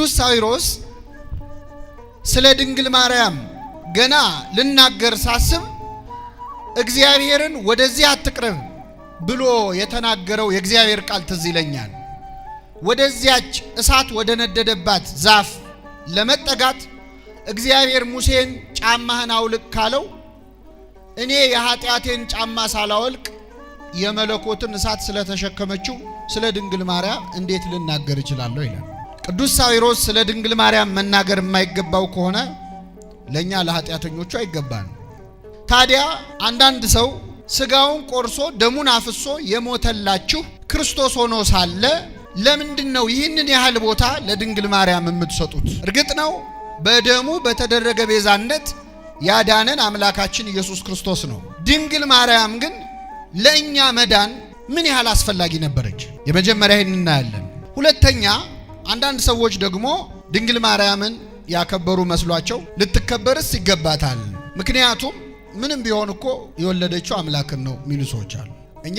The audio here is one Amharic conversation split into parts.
ቅዱስ ሳዊሮስ ስለ ድንግል ማርያም ገና ልናገር ሳስብ እግዚአብሔርን ወደዚህ አትቅረብ ብሎ የተናገረው የእግዚአብሔር ቃል ትዝ ይለኛል። ወደዚያች እሳት ወደ ነደደባት ዛፍ ለመጠጋት እግዚአብሔር ሙሴን ጫማህን አውልቅ ካለው እኔ የኃጢአቴን ጫማ ሳላወልቅ የመለኮትን እሳት ስለተሸከመችው ስለ ድንግል ማርያም እንዴት ልናገር እችላለሁ ይላል። ቅዱስ ሳዊሮስ ስለ ድንግል ማርያም መናገር የማይገባው ከሆነ ለኛ ለኃጢአተኞቹ አይገባን። ታዲያ አንዳንድ ሰው ስጋውን ቆርሶ ደሙን አፍሶ የሞተላችሁ ክርስቶስ ሆኖ ሳለ ለምንድነው ይህንን ያህል ቦታ ለድንግል ማርያም የምትሰጡት? እርግጥ ነው በደሙ በተደረገ ቤዛነት ያዳነን አምላካችን ኢየሱስ ክርስቶስ ነው። ድንግል ማርያም ግን ለኛ መዳን ምን ያህል አስፈላጊ ነበረች? የመጀመሪያ ይሄን እናያለን። ሁለተኛ አንዳንድ ሰዎች ደግሞ ድንግል ማርያምን ያከበሩ መስሏቸው ልትከበርስ ይገባታል፣ ምክንያቱም ምንም ቢሆን እኮ የወለደችው አምላክን ነው የሚሉ ሰዎች አሉ። እኛ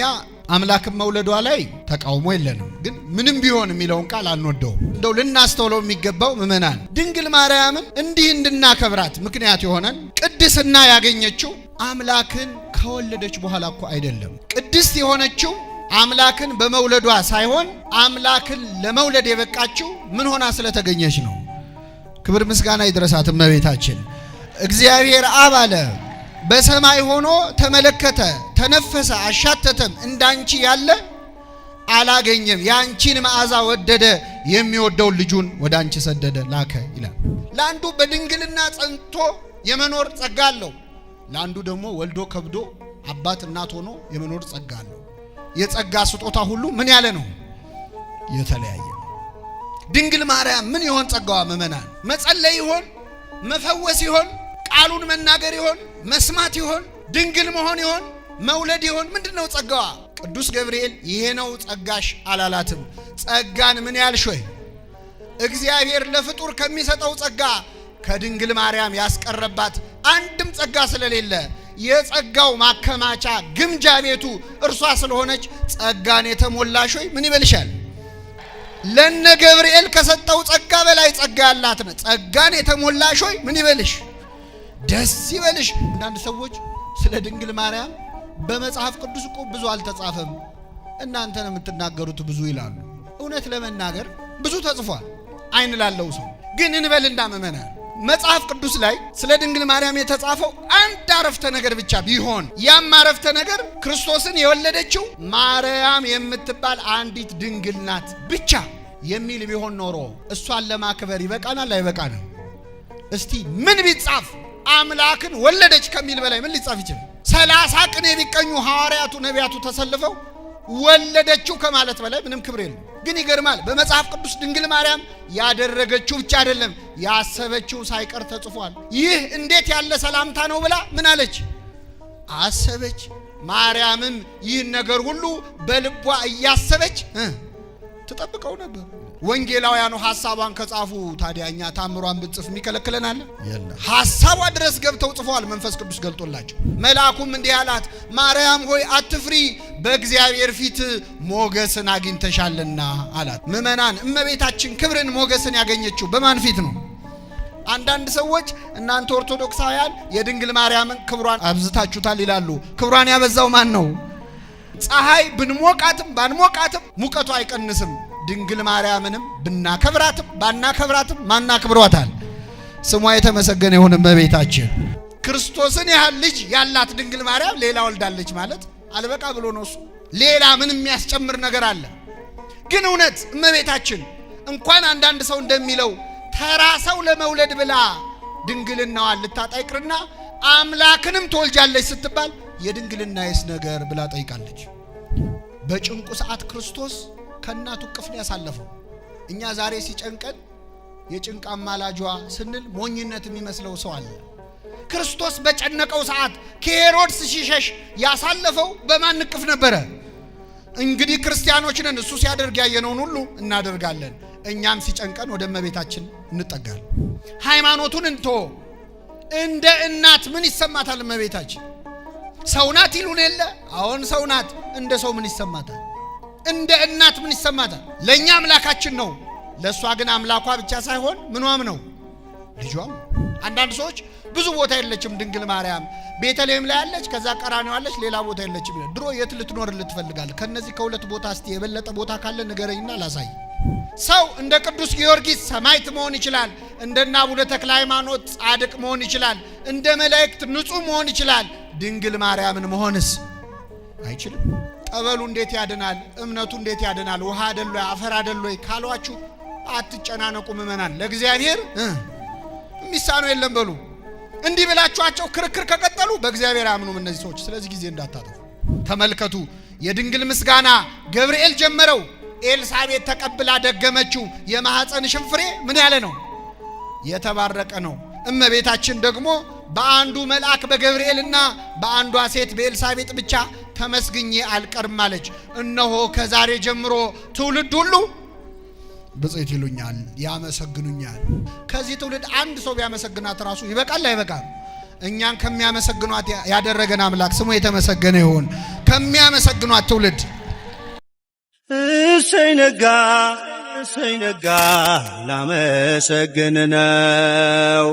አምላክን መውለዷ ላይ ተቃውሞ የለንም፣ ግን ምንም ቢሆን የሚለውን ቃል አንወደውም። እንደው ልናስተውለው የሚገባው ምእመናን ድንግል ማርያምን እንዲህ እንድናከብራት ምክንያት የሆነን ቅድስና ያገኘችው አምላክን ከወለደች በኋላ እኮ አይደለም። ቅድስት የሆነችው አምላክን በመውለዷ ሳይሆን አምላክን ለመውለድ የበቃችው ምን ሆና ስለተገኘች ነው። ክብር ምስጋና ይድረሳት እመቤታችን። እግዚአብሔር አብ አለ በሰማይ ሆኖ ተመለከተ፣ ተነፈሰ፣ አሻተተም እንዳንቺ ያለ አላገኘም፣ ያንቺን መዓዛ ወደደ፣ የሚወደውን ልጁን ወደ አንቺ ሰደደ ላከ ይላል። ለአንዱ በድንግልና ጸንቶ የመኖር ጸጋ አለው፣ ለአንዱ ደግሞ ወልዶ ከብዶ አባት እናት ሆኖ የመኖር ጸጋ አለው። የጸጋ ስጦታ ሁሉ ምን ያለ ነው? የተለያየ ነው። ድንግል ማርያም ምን ይሆን ጸጋዋ? ምእመናን መጸለይ ይሆን? መፈወስ ይሆን? ቃሉን መናገር ይሆን? መስማት ይሆን? ድንግል መሆን ይሆን? መውለድ ይሆን? ምንድነው ጸጋዋ? ቅዱስ ገብርኤል ይሄ ነው ጸጋሽ አላላትም። ጸጋን ምን ያልሽ ወይ? እግዚአብሔር ለፍጡር ከሚሰጠው ጸጋ ከድንግል ማርያም ያስቀረባት አንድም ጸጋ ስለሌለ የጸጋው ማከማቻ ግምጃ ቤቱ እርሷ ስለሆነች ጸጋን የተሞላሽ ወይ ምን ይበልሻል? ለነ ገብርኤል ከሰጠው ጸጋ በላይ ጸጋ ያላት ነው። ጸጋን የተሞላሽ ወይ ምን ይበልሽ? ደስ ይበልሽ። አንዳንድ ሰዎች ስለ ድንግል ማርያም በመጽሐፍ ቅዱስ እኮ ብዙ አልተጻፈም፣ እናንተ ነው የምትናገሩት ብዙ ይላሉ። እውነት ለመናገር ብዙ ተጽፏል አይን ላለው ሰው። ግን እንበልና ምእመናን መጽሐፍ ቅዱስ ላይ ስለ ድንግል ማርያም የተጻፈው አንድ አረፍተ ነገር ብቻ ቢሆን ያም አረፍተ ነገር ክርስቶስን የወለደችው ማርያም የምትባል አንዲት ድንግል ናት ብቻ የሚል ቢሆን ኖሮ እሷን ለማክበር ይበቃናል አይበቃንም? እስቲ ምን ቢጻፍ አምላክን ወለደች ከሚል በላይ ምን ሊጻፍ ይችላል? 30 ቅኔ ቢቀኙ ሐዋርያቱ ነቢያቱ ተሰልፈው ወለደችው ከማለት በላይ ምንም ክብር የለም። ግን ይገርማል፣ በመጽሐፍ ቅዱስ ድንግል ማርያም ያደረገችው ብቻ አይደለም ያሰበችው ሳይቀር ተጽፏል። ይህ እንዴት ያለ ሰላምታ ነው ብላ ምን አለች? አሰበች። ማርያምም ይህን ነገር ሁሉ በልቧ እያሰበች ትጠብቀው ነበር። ወንጌላውያኑ ሐሳቧን ከጻፉ ታዲያ እኛ ታምሯን ብንጽፍ የሚከለክለናል? የለም። ሐሳቧ ድረስ ገብተው ጽፈዋል፣ መንፈስ ቅዱስ ገልጦላቸው። መልአኩም እንዲህ አላት፣ ማርያም ሆይ አትፍሪ፣ በእግዚአብሔር ፊት ሞገስን አግኝተሻልና አላት። ምእመናን እመቤታችን ክብርን ሞገስን ያገኘችው በማን ፊት ነው? አንዳንድ ሰዎች እናንተ ኦርቶዶክሳውያን የድንግል ማርያምን ክብሯን አብዝታችሁታል ይላሉ። ክብሯን ያበዛው ማን ነው? ፀሐይ ብንሞቃትም ባንሞቃትም ሙቀቱ አይቀንስም። ድንግል ማርያምንም ብናከብራትም ባናከብራትም ማናክብሯታል? ስሟ የተመሰገነ ይሁን እመቤታችን። ክርስቶስን ያህል ልጅ ያላት ድንግል ማርያም ሌላ ወልዳለች ማለት አልበቃ ብሎ ነው እሱ። ሌላ ምን የሚያስጨምር ነገር አለ? ግን እውነት እመቤታችን እንኳን አንዳንድ ሰው እንደሚለው ተራ ሰው ለመውለድ ብላ ድንግልናዋን ልታጣ ይቅርና አምላክንም ትወልጃለች ስትባል የድንግልናዬስ ነገር ብላ ጠይቃለች። በጭንቁ ሰዓት ክርስቶስ ከእናቱ እቅፍ ነው ያሳለፈው። እኛ ዛሬ ሲጨንቀን የጭንቅ አማላጇ ስንል ሞኝነት የሚመስለው ሰው አለ። ክርስቶስ በጨነቀው ሰዓት ከሄሮድስ ሲሸሽ ያሳለፈው በማን እቅፍ ነበረ? እንግዲህ ክርስቲያኖች ነን፣ እሱ ሲያደርግ ያየነውን ሁሉ እናደርጋለን። እኛም ሲጨንቀን ወደ እመቤታችን እንጠጋለን። ሃይማኖቱን እንቶ እንደ እናት ምን ይሰማታል እመቤታችን? ሰው ናት ይሉን የለ? አሁን ሰው ናት። እንደ ሰው ምን ይሰማታል? እንደ እናት ምን ይሰማታል? ለኛ አምላካችን ነው፣ ለሷ ግን አምላኳ ብቻ ሳይሆን ምኗም ነው ልጇም። አንዳንድ ሰዎች ብዙ ቦታ የለችም ድንግል ማርያም ቤተልሔም ላይ አለች፣ ከዛ ቀራንዮ አለች፣ ሌላ ቦታ የለችም። ድሮ የት ልትኖር ልትፈልጋለህ? ከነዚህ ከሁለት ቦታ እስቲ የበለጠ ቦታ ካለ ንገረኝና ላሳይ። ሰው እንደ ቅዱስ ጊዮርጊስ ሰማዕት መሆን ይችላል። እንደና አቡነ ተክለ ሃይማኖት ጻድቅ መሆን ይችላል። እንደ መላእክት ንጹህ መሆን ይችላል። ድንግል ማርያምን መሆንስ አይችልም። ጠበሉ እንዴት ያድናል? እምነቱ እንዴት ያድናል? ውሃ አይደል አፈር አይደል ካሏችሁ አትጨናነቁ ምእመናን። ለእግዚአብሔር የሚሳነው የለም በሉ። እንዲህ ብላችኋቸው ክርክር ከቀጠሉ በእግዚአብሔር አምኑም እነዚህ ሰዎች። ስለዚህ ጊዜ እንዳታጠፉ። ተመልከቱ፣ የድንግል ምስጋና ገብርኤል ጀመረው፣ ኤልሳቤጥ ተቀብላ ደገመችው። የማህፀንሽን ፍሬ ምን ያለ ነው? የተባረከ ነው። እመቤታችን ደግሞ በአንዱ መልአክ በገብርኤልና በአንዷ ሴት በኤልሳቤጥ ብቻ ተመስግኜ አልቀርም አለች። እነሆ ከዛሬ ጀምሮ ትውልድ ሁሉ ብፅዕት ይሉኛል፣ ያመሰግኑኛል። ከዚህ ትውልድ አንድ ሰው ቢያመሰግናት ራሱ ይበቃል አይበቃም? እኛን ከሚያመሰግኗት ያደረገን አምላክ ስሙ የተመሰገነ ይሁን። ከሚያመሰግኗት ትውልድ እሰይ ነጋ ላመሰግን ነው።